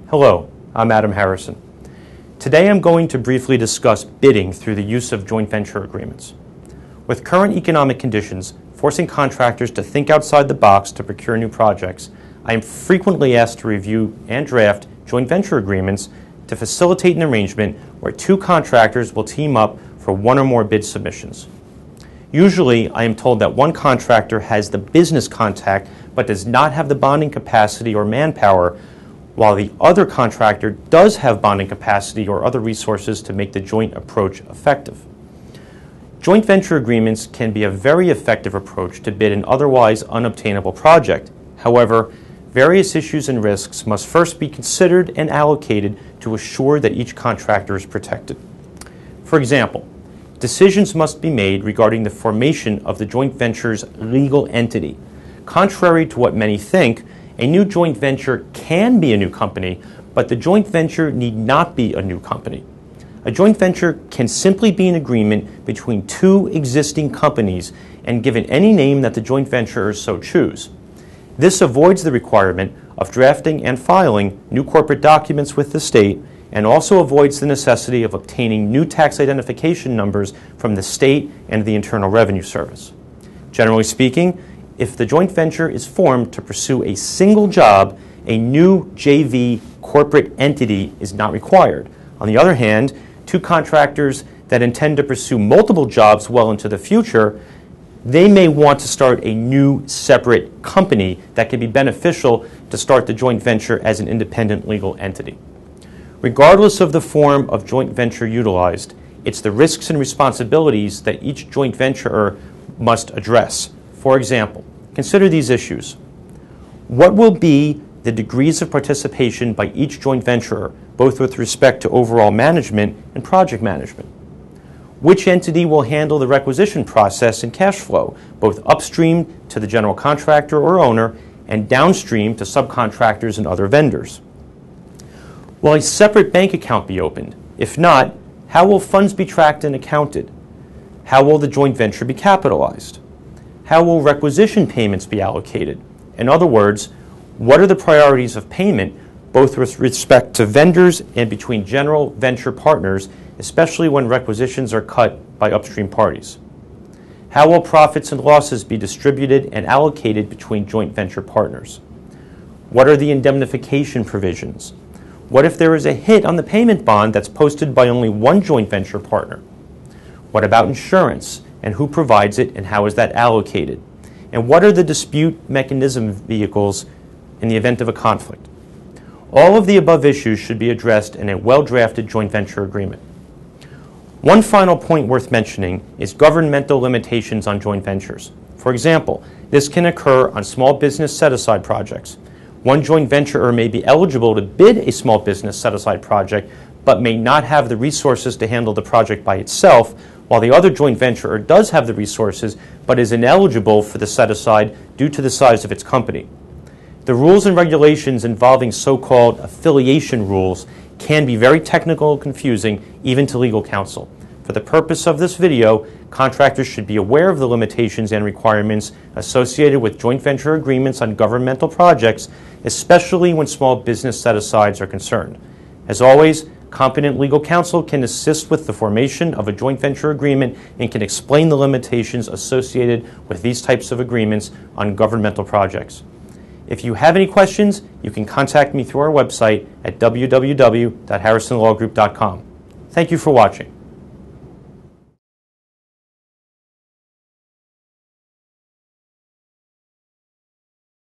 Hello, I'm Adam Harrison. Today I'm going to briefly discuss bidding through the use of joint venture agreements. With current economic conditions forcing contractors to think outside the box to procure new projects, I am frequently asked to review and draft joint venture agreements to facilitate an arrangement where two contractors will team up for one or more bid submissions. Usually, I am told that one contractor has the business contact but does not have the bonding capacity or manpower, while the other contractor does have bonding capacity or other resources to make the joint approach effective. Joint venture agreements can be a very effective approach to bid an otherwise unobtainable project. However, various issues and risks must first be considered and allocated to assure that each contractor is protected. For example, decisions must be made regarding the formation of the joint venture's legal entity. Contrary to what many think, a new joint venture can be a new company, but the joint venture need not be a new company. A joint venture can simply be an agreement between two existing companies and given any name that the joint venturers so choose. This avoids the requirement of drafting and filing new corporate documents with the state and also avoids the necessity of obtaining new tax identification numbers from the state and the Internal Revenue Service. Generally speaking, if the joint venture is formed to pursue a single job, a new JV corporate entity is not required. On the other hand, two contractors that intend to pursue multiple jobs well into the future, they may want to start a new separate company that can be beneficial to start the joint venture as an independent legal entity. Regardless of the form of joint venture utilized, it's the risks and responsibilities that each joint venturer must address. For example, consider these issues. What will be the degrees of participation by each joint venturer, both with respect to overall management and project management? Which entity will handle the requisition process and cash flow, both upstream to the general contractor or owner and downstream to subcontractors and other vendors? Will a separate bank account be opened? If not, how will funds be tracked and accounted? How will the joint venture be capitalized? How will requisition payments be allocated? In other words, what are the priorities of payment, both with respect to vendors and between general venture partners, especially when requisitions are cut by upstream parties? How will profits and losses be distributed and allocated between joint venture partners? What are the indemnification provisions? What if there is a hit on the payment bond that's posted by only one joint venture partner? What about insurance, and who provides it, and how is that allocated? And what are the dispute mechanism vehicles in the event of a conflict? All of the above issues should be addressed in a well-drafted joint venture agreement. One final point worth mentioning is governmental limitations on joint ventures. For example, this can occur on small business set-aside projects. One joint venturer may be eligible to bid a small business set-aside project, but may not have the resources to handle the project by itself, while the other joint venturer does have the resources, but is ineligible for the set-aside due to the size of its company. The rules and regulations involving so-called affiliation rules can be very technical and confusing, even to legal counsel. For the purpose of this video, contractors should be aware of the limitations and requirements associated with joint venture agreements on governmental projects, especially when small business set-asides are concerned. As always, competent legal counsel can assist with the formation of a joint venture agreement and can explain the limitations associated with these types of agreements on governmental projects. If you have any questions, you can contact me through our website at www.harrisonlawgroup.com. Thank you for watching.